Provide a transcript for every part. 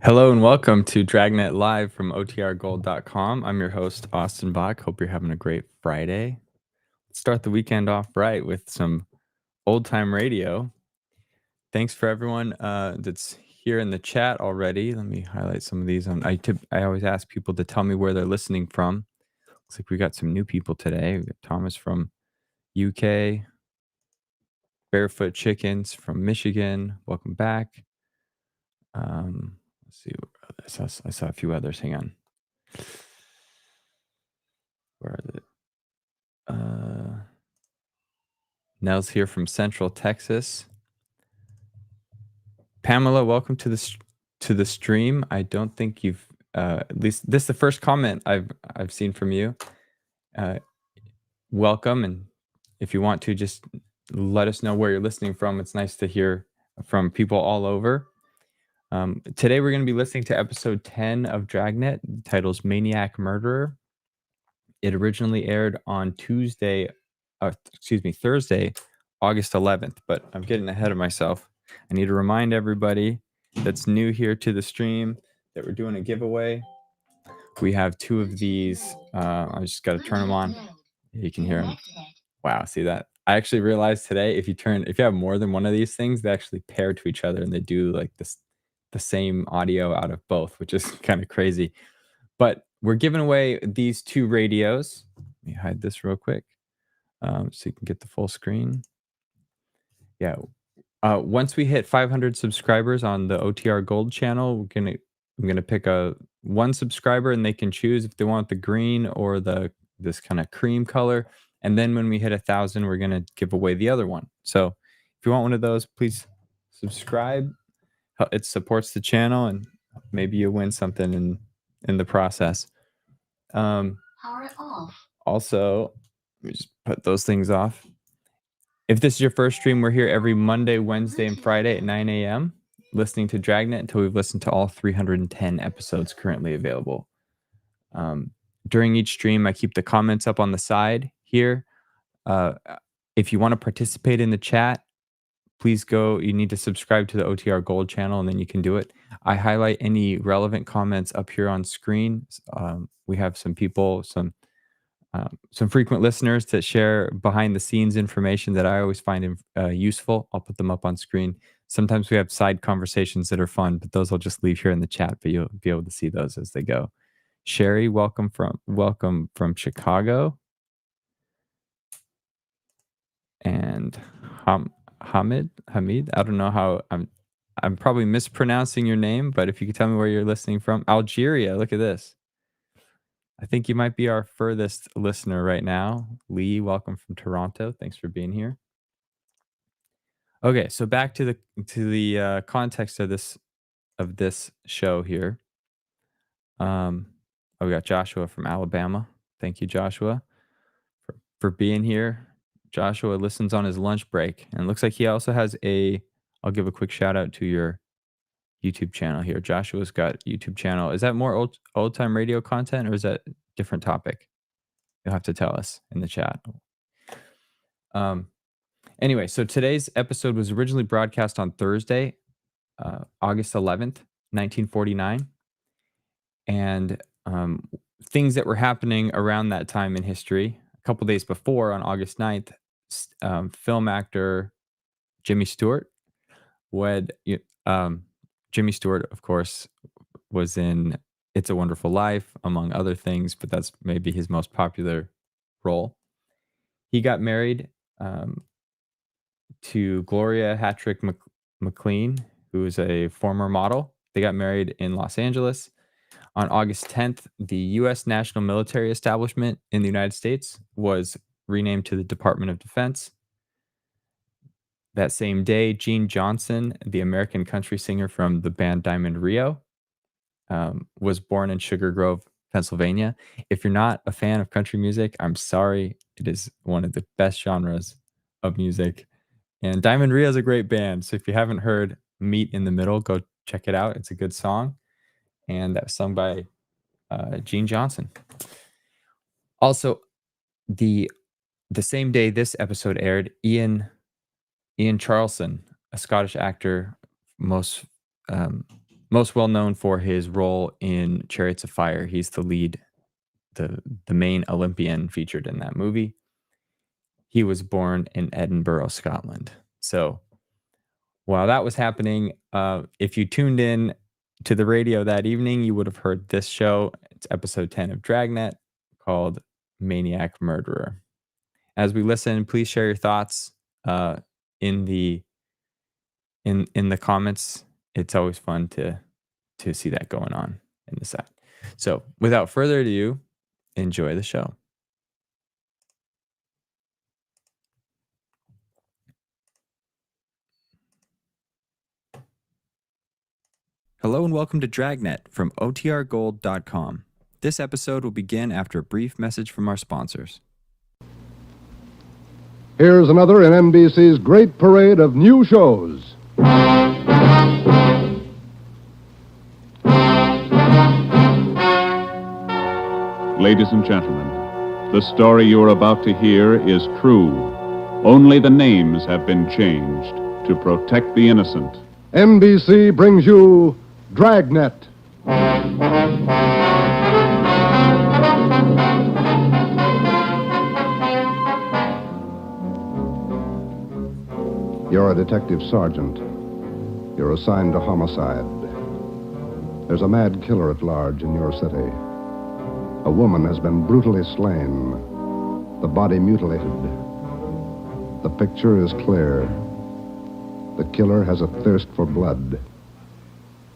Hello and welcome to Dragnet Live from OTRGold.com. I'm your host, Austin Bach. Hope you're having a great Friday. Let's start the weekend off right with some old time radio. Thanks for everyone that's here in the chat already. Let me highlight some of these. I always ask people to tell me where they're listening from. Looks like we got some new people today. We got Thomas from UK, Barefoot Chickens from Michigan. Welcome back. Let's see. I saw a few others. Hang on. Where are they? Nell's here from Central Texas. Pamela, welcome to the stream. I don't think you've at least this is the first comment I've seen from you. Welcome, and if you want to just let us know where you're listening from. It's nice to hear from people all over. Today we're going to be listening to episode 10 of Dragnet. The title's Maniac Murderer. It originally aired on Thursday, August 11th, but I'm getting ahead of myself. I need to remind everybody that's new here to the stream that we're doing a giveaway. We have two of these. I just got to turn them on. You can hear them. Wow, see that? I actually realized today if you have more than one of these things, they actually pair to each other and they do like the same audio out of both, which is kind of crazy. But we're giving away these two radios. Let me hide this real quick so you can get the full screen. Yeah. Once we hit 500 subscribers on the OTR Gold channel, I'm gonna pick one subscriber and they can choose if they want the green or this kind of cream color. And then when we hit 1,000, we're gonna give away the other one. So if you want one of those, please subscribe. It supports the channel and maybe you win something in the process. Power it off. Also, let me just put those things off. If this is your first stream, we're here every Monday, Wednesday, and Friday at 9 a.m. listening to Dragnet until we've listened to all 310 episodes currently available. During each stream, I keep the comments up on the side here. If you want to participate in the chat, please go. You need to subscribe to the OTR Gold channel, and then you can do it. I highlight any relevant comments up here on screen. We have some people, some frequent listeners that share behind the scenes information that I always find useful. I'll put them up on screen. Sometimes we have side conversations that are fun, but those I'll just leave here in the chat, but you'll be able to see those as they go. Sherry, welcome from Chicago. And Hamid, I don't know how I'm probably mispronouncing your name, but if you could tell me where you're listening from. Algeria, look at this. I think you might be our furthest listener right now. Lee, welcome from Toronto. Thanks for being here. Okay, so back to the context of this show here. We got Joshua from Alabama. Thank you, Joshua, for being here. Joshua listens on his lunch break, and it looks like he also has I'll give a quick shout out to your YouTube channel here. Joshua's got a YouTube channel. Is that more old time radio content or is that a different topic? You'll have to tell us in the chat. Anyway, so today's episode was originally broadcast on Thursday, August 11th, 1949. And things that were happening around that time in history. A couple days before, on August 9th, film actor Jimmy Stewart Jimmy Stewart, of course, was in It's a Wonderful Life, among other things, but that's maybe his most popular role. He got married to Gloria Hattrick McLean, who is a former model. They got married in Los Angeles. On August 10th, the U.S. National Military Establishment in the United States was renamed to the Department of Defense. That same day, Gene Johnson, the American country singer from the band Diamond Rio, was born in Sugar Grove, Pennsylvania. If you're not a fan of country music, I'm sorry. It is one of the best genres of music. And Diamond Rio is a great band. So if you haven't heard Meet in the Middle, go check it out. It's a good song. And that was sung by Gene Johnson. Also, the same day this episode aired, Ian Charleson, a Scottish actor, most most well known for his role in Chariots of Fire. He's the lead, the main Olympian featured in that movie. He was born in Edinburgh, Scotland. So while that was happening, if you tuned in to the radio that evening, you would have heard this show. It's episode 10 of Dragnet, called Maniac Murderer. As we listen, please share your thoughts in the comments. It's always fun to see that going on in the side. So without further ado, enjoy the show. Hello and welcome to Dragnet from OTRGold.com. This episode will begin after a brief message from our sponsors. Here's another in NBC's great parade of new shows. Ladies and gentlemen, the story you are about to hear is true. Only the names have been changed to protect the innocent. NBC brings you Dragnet. You're a detective sergeant. You're assigned to homicide. There's a mad killer at large in your city. A woman has been brutally slain, the body mutilated. The picture is clear. The killer has a thirst for blood.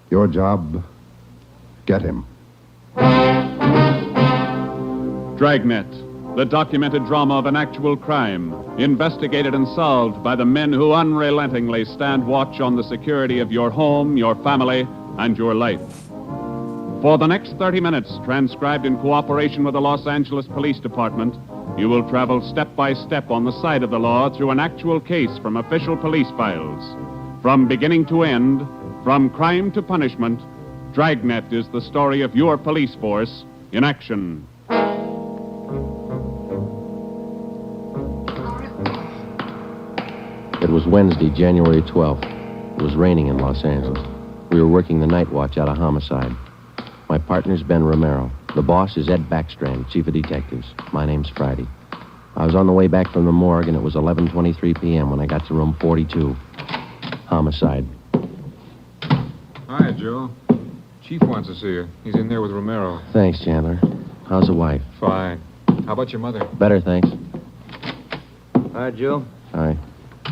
Your job, get him. Dragnet, the documented drama of an actual crime, investigated and solved by the men who unrelentingly stand watch on the security of your home, your family, and your life. For the next 30 minutes, transcribed in cooperation with the Los Angeles Police Department, you will travel step by step on the side of the law through an actual case from official police files. From beginning to end, from crime to punishment, Dragnet is the story of your police force in action. It was Wednesday, January 12th. It was raining in Los Angeles. We were working the night watch out of homicide. My partner's Ben Romero. The boss is Ed Backstrand, chief of detectives. My name's Friday. I was on the way back from the morgue, and it was 11:23 p.m. when I got to room 42. Homicide. Hi, Joe. Chief wants to see you. He's in there with Romero. Thanks, Chandler. How's the wife? Fine. How about your mother? Better, thanks. Hi, Joe. Hi.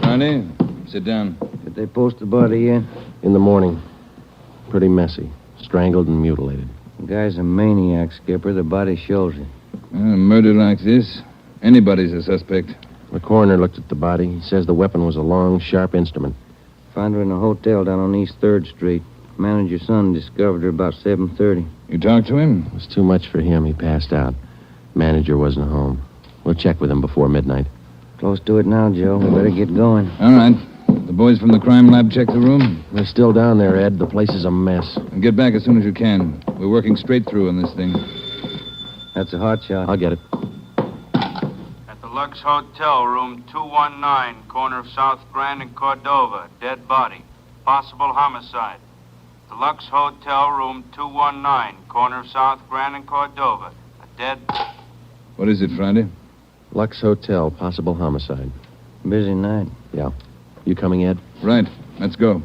Ronnie, sit down. Did they post the body yet? In the morning. Pretty messy. Strangled and mutilated. The guy's a maniac, Skipper. The body shows it. A murder like this, anybody's a suspect. The coroner looked at the body. He says the weapon was a long, sharp instrument. Found her in a hotel down on East 3rd Street. Manager's son discovered her about 7:30. You talked to him? It was too much for him. He passed out. Manager wasn't home. We'll check with him before midnight. Close to it now, Joe. We better get going. All right. The boys from the crime lab check the room. They're still down there, Ed. The place is a mess. And get back as soon as you can. We're working straight through on this thing. That's a hot shot. I'll get it. At the Lux Hotel, room 219, corner of South Grand and Cordova. Dead body. Possible homicide. The Lux Hotel, room 219, corner of South Grand and Cordova. A dead... What is it, Friday? Lux Hotel, possible homicide. Busy night. Yeah. You coming, Ed? Right. Let's go.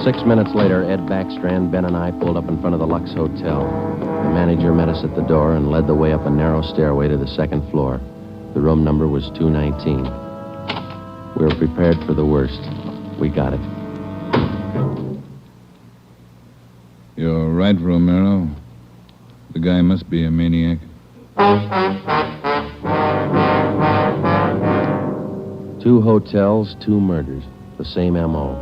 Six minutes later, Ed Backstrand, Ben, and I pulled up in front of the Lux Hotel. The manager met us at the door and led the way up a narrow stairway to the second floor. The room number was 219. We were prepared for the worst. We got it. You're right, Romero. The guy must be a maniac. 2 hotels, 2 murders. The same M.O.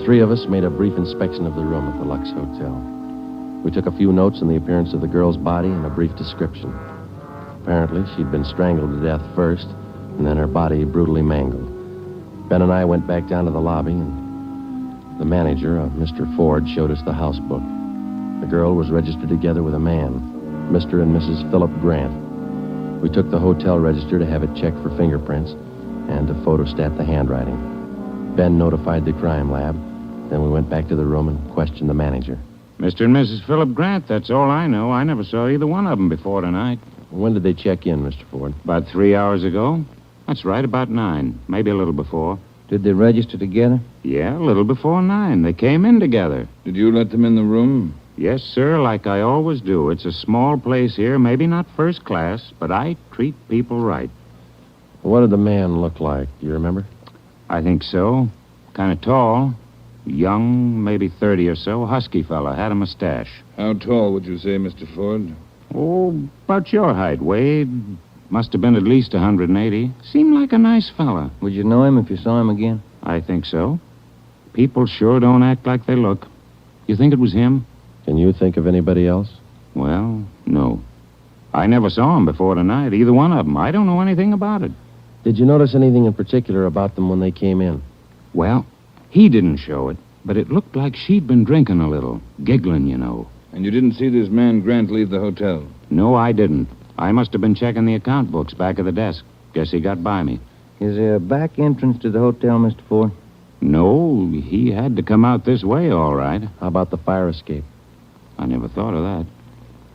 3 of us made a brief inspection of the room at the Lux Hotel. We took a few notes on the appearance of the girl's body and a brief description. Apparently, she'd been strangled to death first, and then her body brutally mangled. Ben and I went back down to the lobby, and the manager, Mr. Ford, showed us the house book. The girl was registered together with a man, Mr. and Mrs. Philip Grant. We took the hotel register to have it checked for fingerprints and to photostat the handwriting. Ben notified the crime lab. Then we went back to the room and questioned the manager. Mr. and Mrs. Philip Grant, that's all I know. I never saw either one of them before tonight. When did they check in, Mr. Ford? About 3 hours ago. That's right, about 9. Maybe a little before. Did they register together? Yeah, a little before 9. They came in together. Did you let them in the room? Yes, sir, like I always do. It's a small place here, maybe not first class, but I treat people right. What did the man look like? Do you remember? I think so. Kind of tall. Young, maybe 30 or so. Husky fella. Had a mustache. How tall would you say, Mr. Ford? Oh, about your height, Wade. Must have been at least 180. Seemed like a nice fella. Would you know him if you saw him again? I think so. People sure don't act like they look. You think it was him? Can you think of anybody else? Well, no. I never saw him before tonight, either one of them. I don't know anything about it. Did you notice anything in particular about them when they came in? Well, he didn't show it, but it looked like she'd been drinking a little. Giggling, you know. And you didn't see this man Grant leave the hotel? No, I didn't. I must have been checking the account books back of the desk. Guess he got by me. Is there a back entrance to the hotel, Mr. Ford? No, he had to come out this way, all right. How about the fire escape? I never thought of that.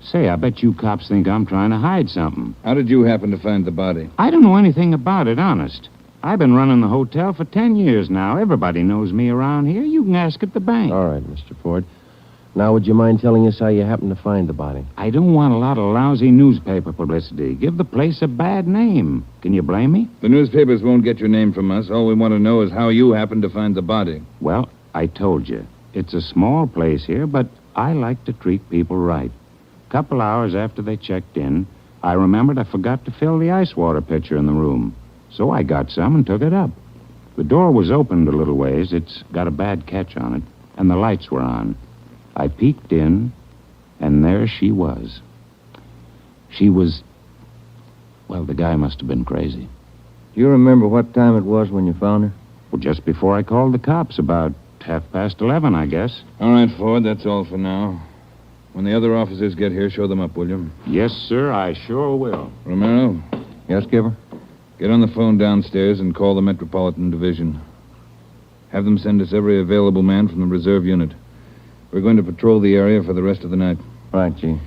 Say, I bet you cops think I'm trying to hide something. How did you happen to find the body? I don't know anything about it, honest. I've been running the hotel for 10 years now. Everybody knows me around here. You can ask at the bank. All right, Mr. Ford. Now, would you mind telling us how you happened to find the body? I don't want a lot of lousy newspaper publicity. Give the place a bad name. Can you blame me? The newspapers won't get your name from us. All we want to know is how you happened to find the body. Well, I told you. It's a small place here, but I like to treat people right. A couple hours after they checked in, I remembered I forgot to fill the ice water pitcher in the room. So I got some and took it up. The door was opened a little ways. It's got a bad catch on it, and the lights were on. I peeked in, and there she was. She was... Well, the guy must have been crazy. Do you remember what time it was when you found her? Well, just before I called the cops, about 11:30, I guess. All right, Ford, that's all for now. When the other officers get here, show them up, will you? Yes, sir, I sure will. Romero, Yes, Skipper? get on the phone downstairs and call the Metropolitan Division. Have them send us every available man from the reserve unit. We're going to patrol the area for the rest of the night. Right, Chief.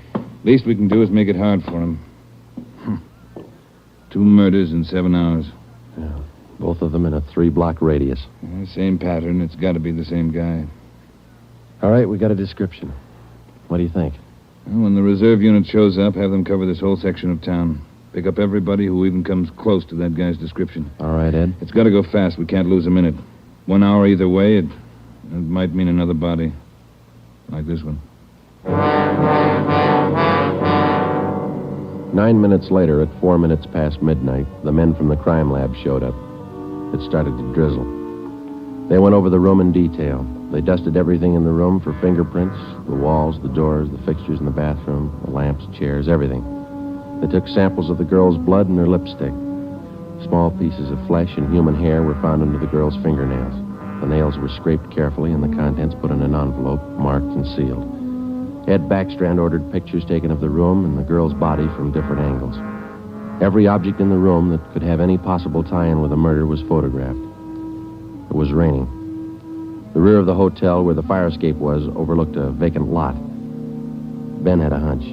Least we can do is make it hard for him. 2 murders in 7 hours. Yeah, both of them in a 3-block radius. Same pattern. It's got to be the same guy. All right, we got a description. What do you think? Well, when the reserve unit shows up, have them cover this whole section of town. Pick up everybody who even comes close to that guy's description. All right, Ed. It's got to go fast. We can't lose a minute. 1 hour either way, it might mean another body. Like this one. 9 minutes later, at 4 minutes past midnight, the men from the crime lab showed up. It started to drizzle. They went over the room in detail. They dusted everything in the room for fingerprints, the walls, the doors, the fixtures in the bathroom, the lamps, chairs, everything. They took samples of the girl's blood and her lipstick. Small pieces of flesh and human hair were found under the girl's fingernails. The nails were scraped carefully and the contents put in an envelope, marked and sealed. Ed Backstrand ordered pictures taken of the room and the girl's body from different angles. Every object in the room that could have any possible tie-in with a murder was photographed. It was raining. The rear of the hotel where the fire escape was overlooked a vacant lot. Ben had a hunch.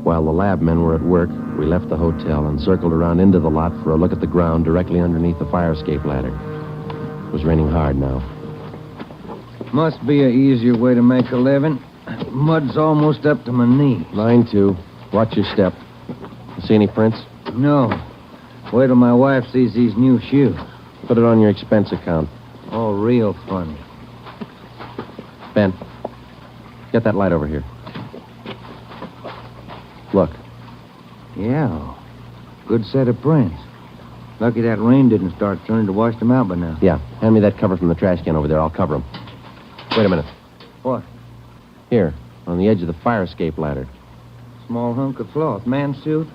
While the lab men were at work, we left the hotel and circled around into the lot for a look at the ground directly underneath the fire escape ladder. It was raining hard now. Must be an easier way to make a living. Mud's almost up to my knee. Mine, too. Watch your step. You see any prints? No. Wait till my wife sees these new shoes. Put it on your expense account. Oh, real funny. Ben, get that light over here. Look. Yeah. Good set of prints. Lucky that rain didn't start turning to wash them out by now. Yeah, hand me that cover from the trash can over there. I'll cover them. Wait a minute. What? Here, on the edge of the fire escape ladder. Small hunk of cloth. Man's suit?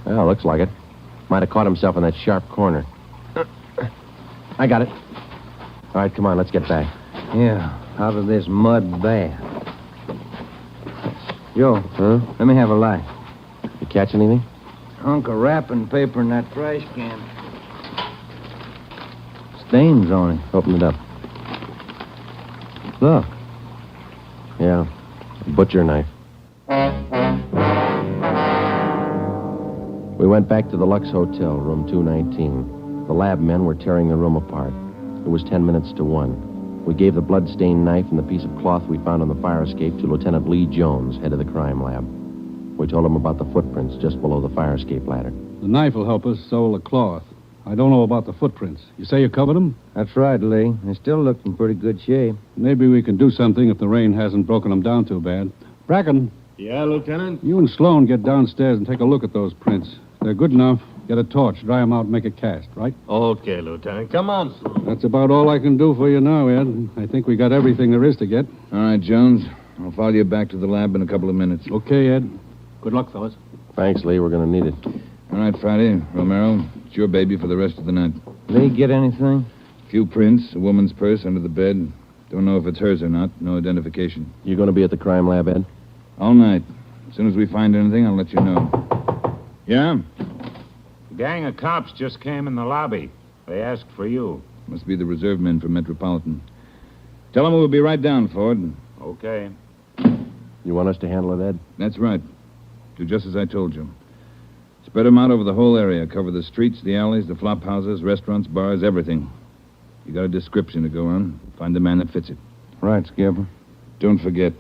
Well, looks like it. Might have caught himself in that sharp corner. I got it. All right, come on, let's get back. Yeah, out of this mud bath. Joe, Huh? let me have a light. You catch anything? Hunk of wrapping paper in that trash can. Stains on it. Open it up. Look. Yeah. A butcher knife. We went back to the Lux Hotel, room 219. The lab men were tearing the room apart. It was 10 minutes to 1. We gave the blood-stained knife and the piece of cloth we found on the fire escape to Lieutenant Lee Jones, head of the crime lab. We told him about the footprints just below the fire escape ladder. The knife will help us, so will the cloth. I don't know about the footprints. You say you covered them? That's right, Lee. They still look in pretty good shape. Maybe we can do something if the rain hasn't broken them down too bad. Bracken, Yeah, Lieutenant? you and Sloan get downstairs and take a look at those prints. If they're good enough, get a torch, dry them out, and make a cast, right? Okay, Lieutenant. Come on, Sloan. That's about all I can do for you now, Ed. I think we got everything there is to get. All right, Jones. I'll follow you back to the lab in a couple of minutes. Okay, Ed. Good luck, fellas. Thanks, Lee. We're going to need it. All right, Friday. Romero, it's your baby for the rest of the night. Lee, get anything? Few prints, a woman's purse under the bed. Don't know if it's hers or not. No identification. You going to be at the crime lab, Ed? All night. As soon as we find anything, I'll let you know. Yeah? A gang of cops just came in the lobby. They asked for you. Must be the reserve men from Metropolitan. Tell them we'll be right down, Ford. Okay. You want us to handle it, Ed? That's right. Do just as I told you. Spread them out over the whole area. Cover the streets, the alleys, the flop houses, restaurants, bars, everything. You got a description to go on. Find the man that fits it. Right, Skipper. Don't forget,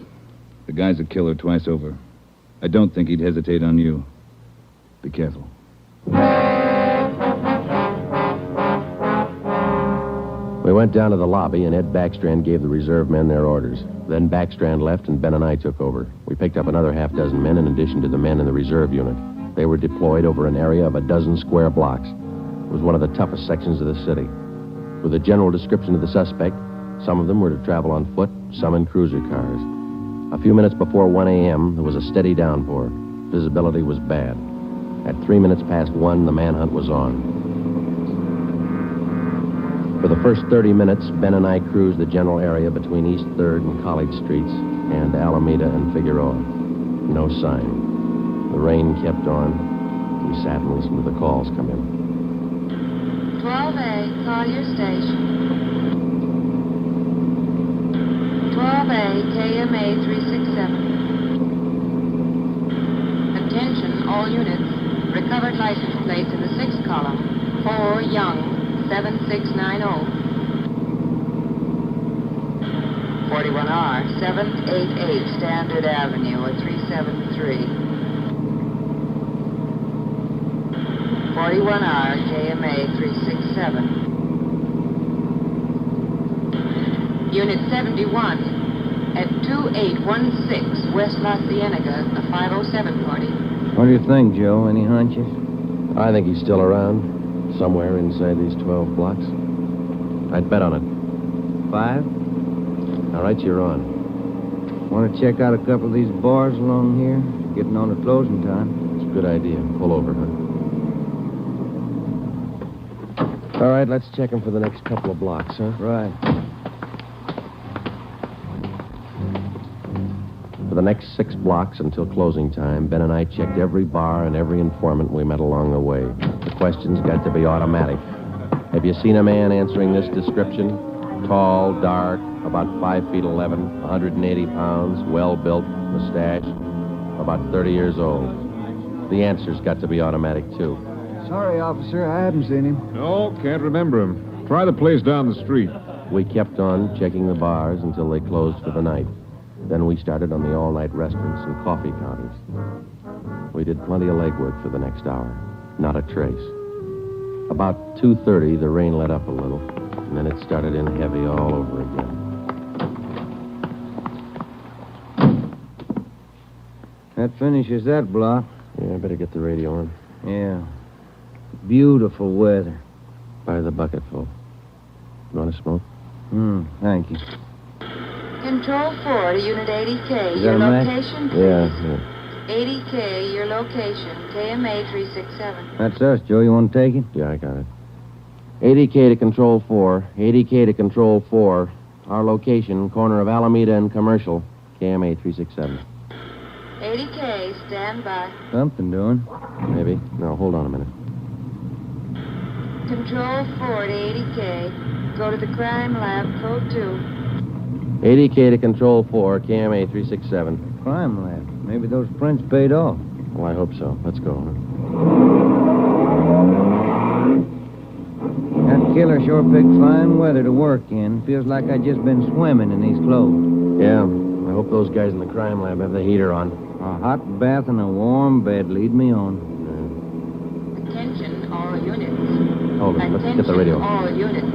the guy's a killer twice over. I don't think he'd hesitate on you. Be careful. We went down to the lobby, and Ed Backstrand gave the reserve men their orders. Then Backstrand left, and Ben and I took over. We picked up another half-dozen men in addition to the men in the reserve unit. They were deployed over an area of a dozen square blocks. It was one of the toughest sections of the city. With a general description of the suspect, some of them were to travel on foot, some in cruiser cars. A few minutes before 1 a.m., there was a steady downpour. Visibility was bad. At 3 minutes past 1, the manhunt was on. For the first 30 minutes, Ben and I cruised the general area between East 3rd and College Streets and Alameda and Figueroa. No sign. The rain kept on. We sat and listened to the calls come in. 12A, call your station. 12A, KMA 367. Attention, all units. Recovered license plates in the 6th column. 4 Young, 7690. 41R, 788 Standard Avenue, or 373. 41R, KMA 367. Unit 71 at 2816 West La Cienega, a 507 party. What do you think, Joe? Any hunches? I think he's still around, somewhere inside these 12 blocks. I'd bet on it. 5? All right, you're on. Want to check out a couple of these bars along here? Getting on to closing time. It's a good idea. Pull over, huh? All right, let's check him for the next couple of blocks, huh? Right. For the next 6 blocks until closing time, Ben and I checked every bar and every informant we met along the way. The questions got to be automatic. Have you seen a man answering this description? Tall, dark, about 5 feet 11, 180 pounds, well-built, mustache, about 30 years old. The answers got to be automatic, too. Sorry, officer, I haven't seen him. No, can't remember him. Try the place down the street. We kept on checking the bars until they closed for the night. Then we started on the all-night restaurants and coffee counters. We did plenty of legwork for the next hour. Not a trace. About 2:30, the rain let up a little, and then it started in heavy all over again. That finishes that block. Yeah, I better get the radio on. Yeah. Beautiful weather. Buy the bucketful. You want to smoke? Thank you. Control 4 to Unit 80K. Is Your that a match? location, please. Yeah. 80K, your location. KMA 367. That's us, Joe. You want to take it? Yeah, I got it. 80K to Control 4. 80K to Control 4. Our location, corner of Alameda and Commercial. KMA 367. 80K, stand by. Something doing. Maybe. No, hold on a minute. Control 4 to 80K. Go to the crime lab, code 2. 80K to Control 4, KMA 367. Crime lab. Maybe those prints paid off. Well, I hope so. Let's go. That killer sure picked fine weather to work in. Feels like I just been swimming in these clothes. Yeah, I hope those guys in the crime lab have the heater on. A hot bath and a warm bed lead me on. Attention, all units. Hold it. Let's get the radio. Attention, all units.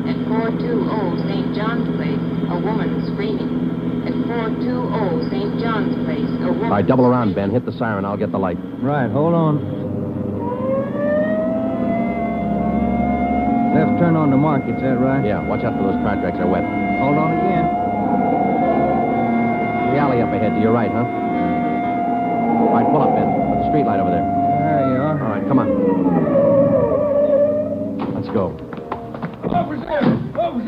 At 420 St. John's Place, a woman screaming. At 420 St. John's Place, a woman... All right, double around, Ben. Hit the siren. I'll get the light. Right, hold on. Left turn on the market, is that right? Yeah, watch out for those car tracks. They're wet. Hold on again. The alley up ahead to your right, huh? All right, pull up, Ben. Put the street light over there. There you are. All right, come on. Let's go. Officer,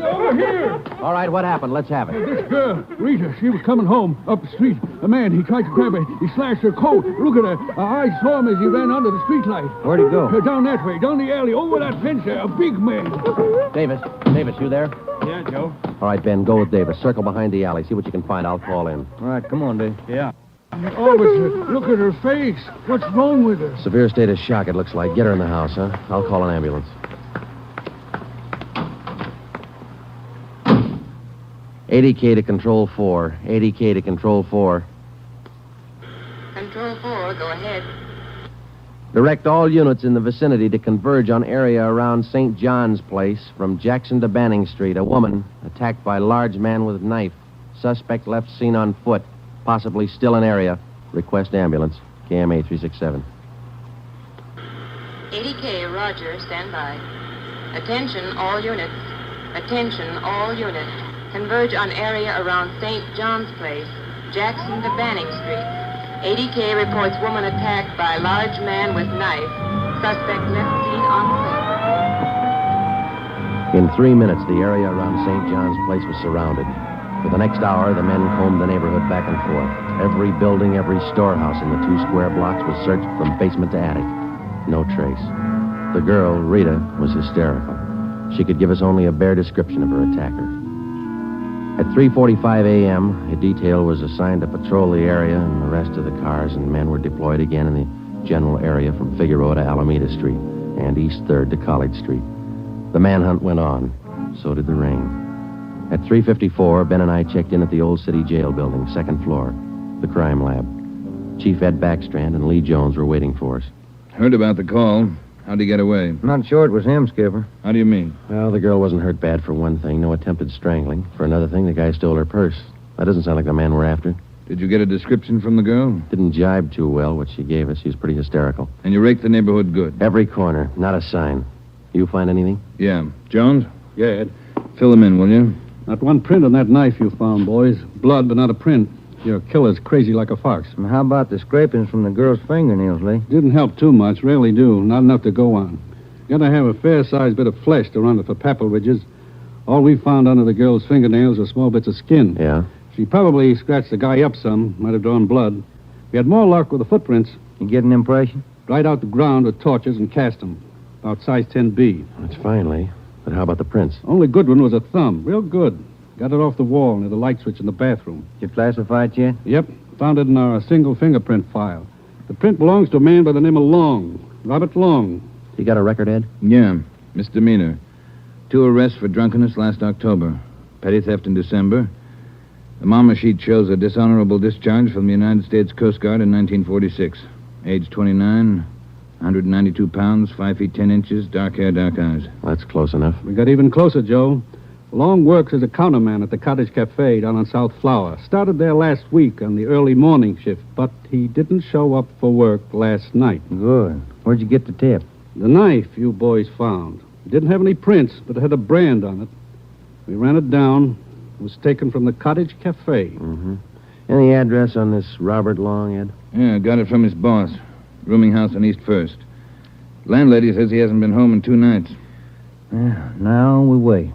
over here! All right, what happened? Let's have it. This girl, Rita, she was coming home up the street. A man, he tried to grab her. He slashed her coat. Look at her. I saw him as he ran under the streetlight. Where'd he go? Down that way, down the alley, over that fence there. A big man. Davis, you there? Yeah, Joe. All right, Ben, go with Davis. Circle behind the alley. See what you can find. I'll call in. All right, come on, Dave. Yeah. Officer, look at her face. What's wrong with her? Severe state of shock, it looks like. Get her in the house, huh? I'll call an ambulance. 80K to Control 4. 80K to Control 4. Control 4, go ahead. Direct all units in the vicinity to converge on area around St. John's Place from Jackson to Banning Street. A woman attacked by large man with knife. Suspect left seen on foot. Possibly still in area. Request ambulance. KMA 367. 80K, roger, stand by. Attention, all units. Attention, all units. Converge on area around St. John's Place, Jackson to Banning Street. 80K reports woman attacked by large man with knife. Suspect left seen on foot. In 3 minutes, the area around St. John's Place was surrounded. For the next hour, the men combed the neighborhood back and forth. Every building, every storehouse in the 2 square blocks was searched from basement to attic. No trace. The girl, Rita, was hysterical. She could give us only a bare description of her attacker. At 3:45 a.m., a detail was assigned to patrol the area and the rest of the cars, and men were deployed again in the general area from Figueroa to Alameda Street and East 3rd to College Street. The manhunt went on. So did the rain. At 3:54, Ben and I checked in at the Old City Jail building, 2nd floor, the crime lab. Chief Ed Backstrand and Lee Jones were waiting for us. Heard about the call. How'd he get away? Not sure it was him, Skipper. How do you mean? Well, the girl wasn't hurt bad for one thing. No attempted strangling. For another thing, the guy stole her purse. That doesn't sound like the man we're after. Did you get a description from the girl? Didn't jibe too well, what she gave us. She was pretty hysterical. And you raked the neighborhood good? Every corner. Not a sign. You find anything? Yeah. Jones? Yeah, Ed. Fill him in, will you? Not one print on that knife you found, boys. Blood, but not a print. Your killer's crazy like a fox. And how about the scrapings from the girl's fingernails, Lee? Didn't help too much. Rarely do. Not enough to go on. Gotta have a fair-sized bit of flesh to run it for papal ridges. All we found under the girl's fingernails were small bits of skin. Yeah? She probably scratched the guy up some. Might have drawn blood. We had more luck with the footprints. You get an impression? Dried out the ground with torches and cast them. About size 10B. That's fine, Lee. But how about the prints? Only good one was a thumb. Real good. Got it off the wall near the light switch in the bathroom. Did you classify it yet? Yep. Found it in our single fingerprint file. The print belongs to a man by the name of Long. Robert Long. You got a record, Ed? Yeah. Misdemeanor. 2 arrests for drunkenness last October. Petty theft in December. The mama sheet shows a dishonorable discharge from the United States Coast Guard in 1946. Age 29, 192 pounds, 5 feet 10 inches, dark hair, dark eyes. That's close enough. We got even closer, Joe. Long works as a counterman at the Cottage Cafe down on South Flower. Started there last week on the early morning shift, but he didn't show up for work last night. Good. Where'd you get the tip? The knife you boys found. It didn't have any prints, but it had a brand on it. We ran it down. It was taken from the Cottage Cafe. Mm-hmm. Any address on this Robert Long, Ed? Yeah, got it from his boss. Rooming house on East 1st. Landlady says he hasn't been home in 2 nights. Yeah, now we wait.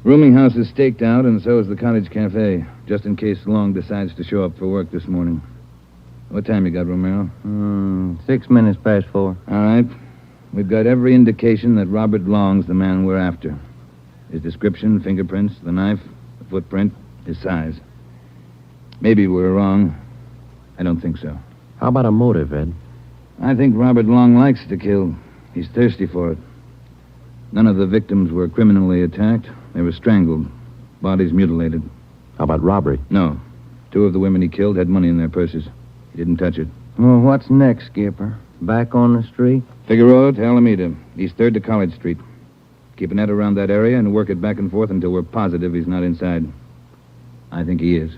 Rooming house is staked out, and so is the Cottage Cafe, just in case Long decides to show up for work this morning. What time you got, Romero? 6 minutes past 4. All right. We've got every indication that Robert Long's the man we're after. His description, fingerprints, the knife, the footprint, his size. Maybe we're wrong. I don't think so. How about a motive, Ed? I think Robert Long likes to kill. He's thirsty for it. None of the victims were criminally attacked. They were strangled. Bodies mutilated. How about robbery? No. 2 of the women he killed had money in their purses. He didn't touch it. Well, what's next, Skipper? Back on the street? Figueroa to Alameda, East 3rd to College Street. Keep a net around that area and work it back and forth until we're positive he's not inside. I think he is.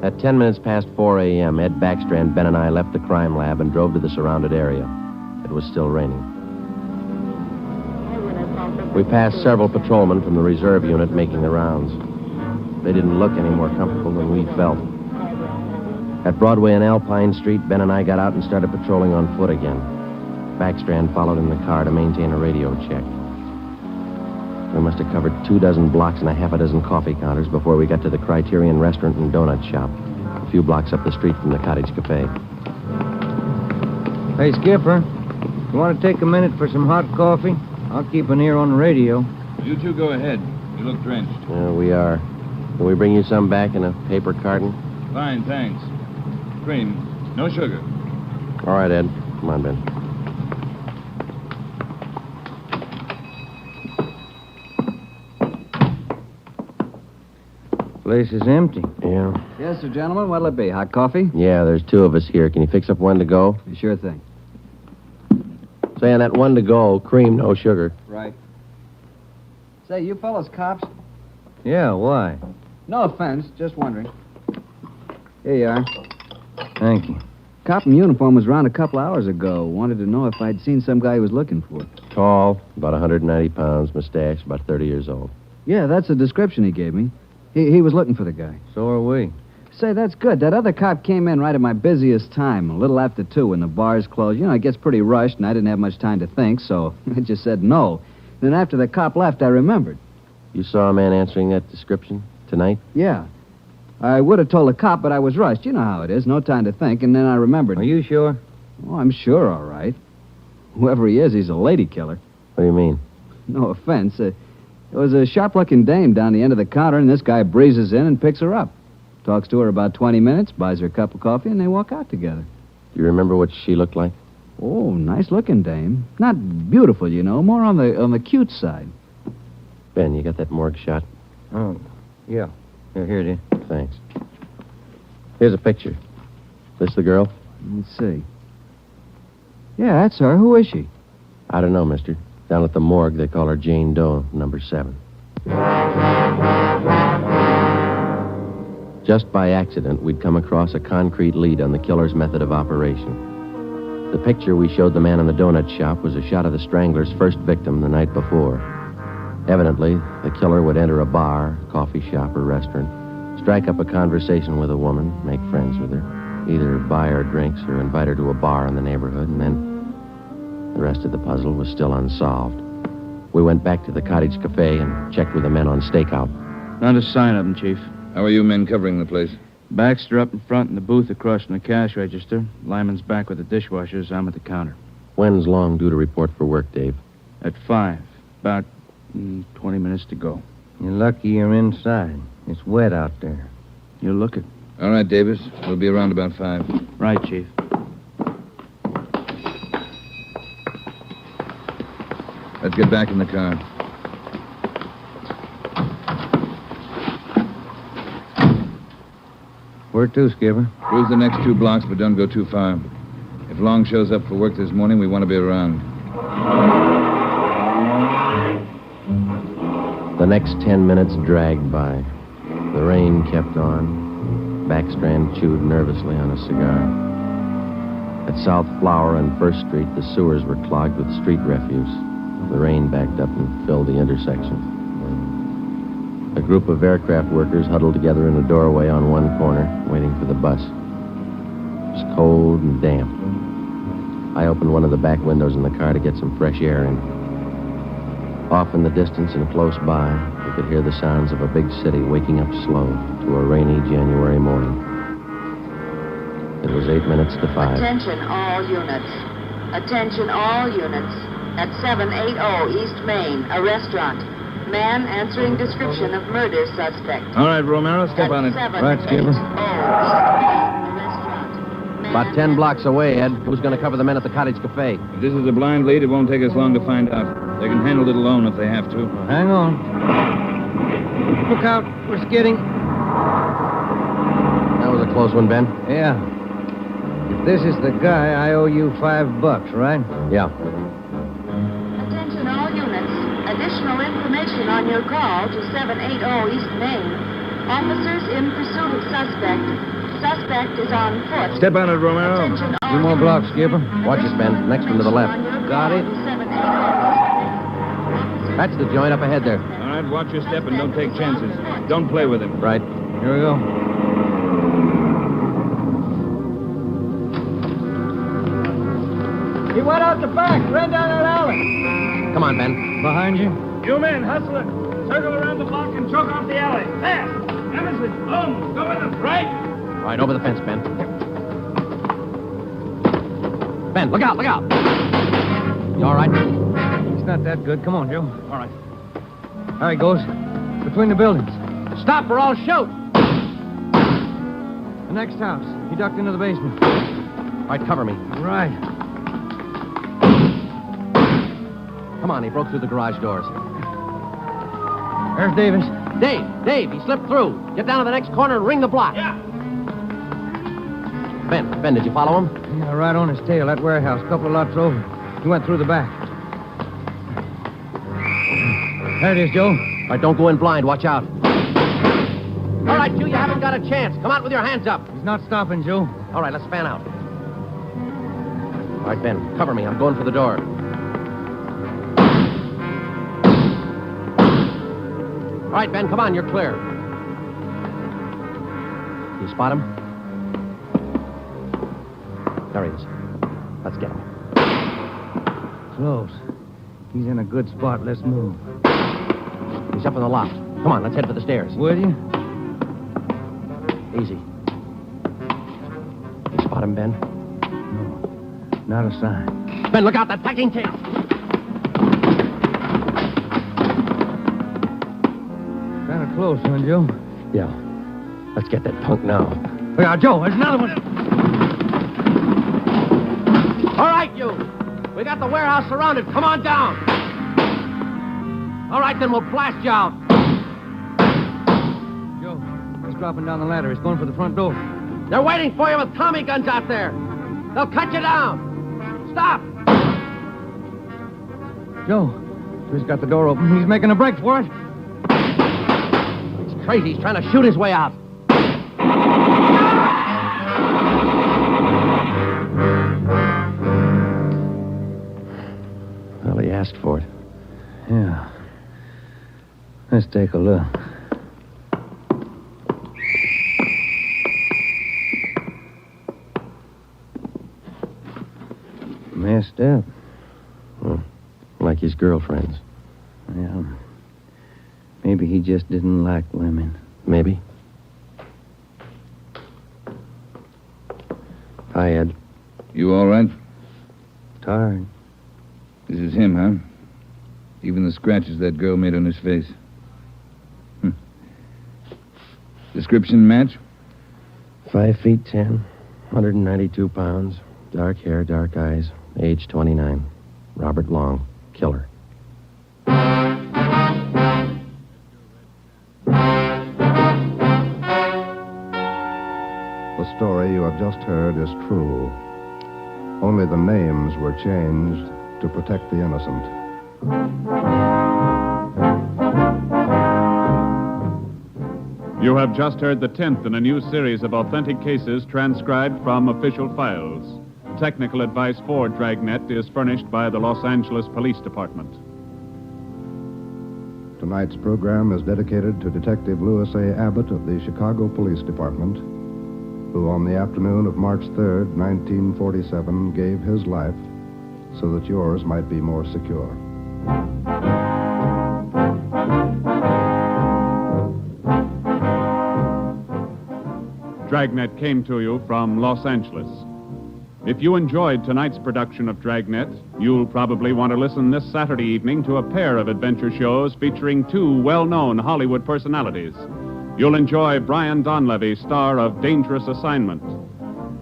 At 10 minutes past 4 a.m., Ed Backstrand, Ben, and I left the crime lab and drove to the surrounded area. It was still raining. We passed several patrolmen from the reserve unit making the rounds. They didn't look any more comfortable than we felt. At Broadway and Alpine Street, Ben and I got out and started patrolling on foot again. Backstrand followed in the car to maintain a radio check. We must have covered 24 blocks and a half a dozen coffee counters before we got to the Criterion Restaurant and Donut Shop, a few blocks up the street from the Cottage Cafe. Hey, Skipper, you want to take a minute for some hot coffee? I'll keep an ear on the radio. You two go ahead. You look drenched. Yeah, we are. Can we bring you some back in a paper carton? Fine, thanks. Cream. No sugar. All right, Ed. Come on, Ben. Place is empty. Yeah. Yes, sir, gentlemen. What'll it be? Hot coffee? Yeah, there's 2 of us here. Can you fix up one to go? Sure thing. Say, on that one to go, cream, no sugar. Right. Say, you fellas cops? Yeah, why? No offense, just wondering. Here you are. Thank you. Cop in uniform was around a couple hours ago. Wanted to know if I'd seen some guy he was looking for. Tall, about 190 pounds, mustache, about 30 years old. Yeah, that's the description he gave me. He was looking for the guy. So are we. Say, that's good. That other cop came in right at my busiest time, a little after 2 when the bars closed. You know, it gets pretty rushed, and I didn't have much time to think, so I just said no. Then after the cop left, I remembered. You saw a man answering that description tonight? Yeah. I would have told the cop, but I was rushed. You know how it is. No time to think, and then I remembered. Are you sure? Oh, I'm sure, all right. Whoever he is, he's a lady killer. What do you mean? No offense. There was a sharp-looking dame down the end of the counter, and this guy breezes in and picks her up. Talks to her about 20 minutes, buys her a cup of coffee, and they walk out together. Do you remember what she looked like? Oh, nice-looking dame. Not beautiful, you know, more on the cute side. Ben, you got that morgue shot? Oh, yeah. Here it is. Thanks. Here's a picture. This the girl? Let's see. Yeah, that's her. Who is she? I don't know, mister. Down at the morgue, they call her Jane Doe, number 7. Just by accident, we'd come across a concrete lead on the killer's method of operation. The picture we showed the man in the donut shop was a shot of the strangler's first victim the night before. Evidently, the killer would enter a bar, coffee shop, or restaurant, strike up a conversation with a woman, make friends with her, either buy her drinks or invite her to a bar in the neighborhood, and then the rest of the puzzle was still unsolved. We went back to the Cottage Cafe and checked with the men on stakeout. Not a sign of him, Chief. How are you men covering the place? Baxter up in front in the booth across from the cash register. Lyman's back with the dishwashers. I'm at the counter. When's Long due to report for work, Dave? At 5. About 20 minutes to go. You're lucky you're inside. It's wet out there. You'll look it. All right, Davis. We'll be around about 5. Right, Chief. Let's get back in the car. Where to, Skipper? Cruise the next 2 blocks, but don't go too far. If Long shows up for work this morning, we want to be around. The next 10 minutes dragged by. The rain kept on. Backstrand chewed nervously on a cigar. At South Flower and First Street, the sewers were clogged with street refuse. The rain backed up and filled the intersection. A group of aircraft workers huddled together in a doorway on one corner, waiting for the bus. It was cold and damp. I opened one of the back windows in the car to get some fresh air in. Off in the distance and close by, the could hear the sounds of a big city waking up slow to a rainy January morning. It was 8 minutes to 5. Attention all units. Attention all units. At 780 East Main, a restaurant. Man answering description of murder suspect. All right, Romero, step on it. Right, Skipper. About 10 blocks away, Ed. Who's going to cover the men at the Cottage Cafe? If this is a blind lead, it won't take us long to find out. They can handle it alone if they have to. Well, hang on. Look out. We're skidding. That was a close one, Ben. Yeah. If this is the guy, I owe you $5, right? Yeah. Attention all units. Additional information on your call to 780 East Main. Officers in pursuit of suspect. Suspect is on foot. Step on it, Romero. Attention all 2 more units. blocks, Skipper. Watch it, Ben. Next one to the left. Got it. That's the joint up ahead there. All right, watch your step and don't take chances. Don't play with him. Right. Here we go. He went out the back, ran down that alley. Come on, Ben. Behind you? You men, hustle it. Circle around the block and choke off the alley. Fast. Emerson, Holmes, go with them. Right. All right, over the fence, Ben. Ben, look out, look out. You all right? He's not that good. Come on, Joe. All right. There he goes. Between the buildings. Stop or I'll shoot. The next house. He ducked into the basement. All right, cover me. Right. Come on, he broke through the garage doors. There's Davis. Dave, he slipped through. Get down to the next corner and ring the block. Yeah. Ben, did you follow him? Yeah, right on his tail. That warehouse, a couple of lots over. He went through the back. There it is, Joe. All right, don't go in blind. Watch out. All right, you haven't got a chance. Come out with your hands up. He's not stopping, Joe. All right, let's fan out. All right, Ben, cover me. I'm going for the door. All right, Ben, come on. You're clear. You spot him? There he is. Let's get him. Close. He's in a good spot. Let's move. He's up in the loft. Come on, let's head for the stairs. Will you? Easy. You spot him, Ben? No. Not a sign. Ben, look out. That packing tape. Kind of close, huh, Joe? Yeah. Let's get that punk now. Look out, Joe. There's another one. All right, you. We got the warehouse surrounded. Come on down. All right, then we'll blast you out. Joe, he's dropping down the ladder. He's going for the front door. They're waiting for you with Tommy guns out there. They'll cut you down. Stop. Joe, he's got the door open. He's making a break for it. He's crazy. He's trying to shoot his way out. Well, he asked for it. Yeah. Let's take a look. Messed up. Well, like his girlfriends. Yeah. Maybe he just didn't like women. Maybe. Hi, Ed. You all right? Tired. This is him, huh? Even the scratches that girl made on his face. Description match? 5'10", 192 pounds, dark hair, dark eyes, age 29. Robert Long, killer. The story you have just heard is true. Only the names were changed to protect the innocent. You have just heard the 10th in a new series of authentic cases transcribed from official files. Technical advice for Dragnet is furnished by the Los Angeles Police Department. Tonight's program is dedicated to Detective Louis A. Abbott of the Chicago Police Department, who on the afternoon of March 3rd, 1947, gave his life so that yours might be more secure. Dragnet came to you from Los Angeles. If you enjoyed tonight's production of Dragnet, you'll probably want to listen this Saturday evening to a pair of adventure shows featuring two well-known Hollywood personalities. You'll enjoy Brian Donlevy, star of Dangerous Assignment.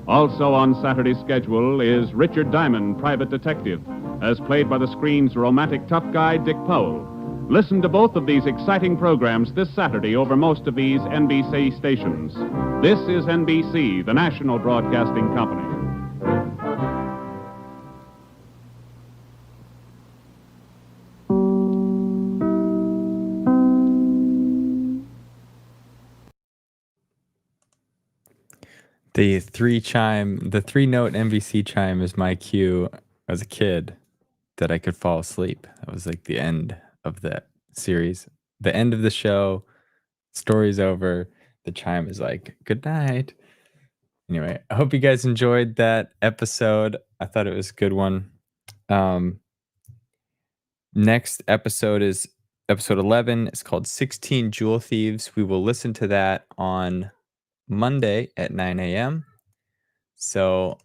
Also on Saturday's schedule is Richard Diamond, private detective, as played by the screen's romantic tough guy, Dick Powell. Listen to both of these exciting programs this Saturday over most of these NBC stations. This is NBC, the national broadcasting company. The three-note NBC chime is my cue as a kid that I could fall asleep. That was like the end of that series. The end of the show, story's over. The chime is like, good night. Anyway, I hope you guys enjoyed that episode. I thought it was a good one. Next episode is episode 11. It's called 16 Jewel Thieves. We will listen to that on Monday at 9 a.m. So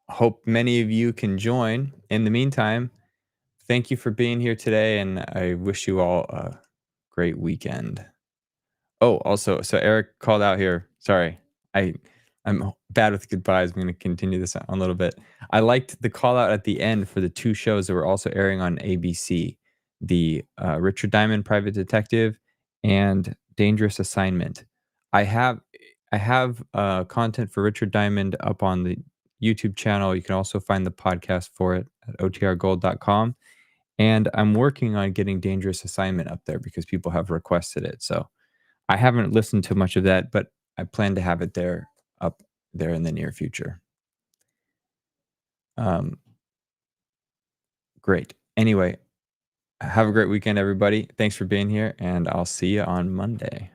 hope many of you can join. In the meantime, thank you for being here today, and I wish you all a great weekend. Oh, also, so Eric called out here. Sorry, I'm bad with goodbyes. I'm going to continue this on a little bit. I liked the call out at the end for the two shows that were also airing on ABC, the Richard Diamond Private Detective and Dangerous Assignment. I have content for Richard Diamond up on the YouTube channel. You can also find the podcast for it at otrgold.com. And I'm working on getting Dangerous Assignment up there because people have requested it. So I haven't listened to much of that, but I plan to have it there up there in the near future. Great. Anyway, have a great weekend, everybody. Thanks for being here, and I'll see you on Monday.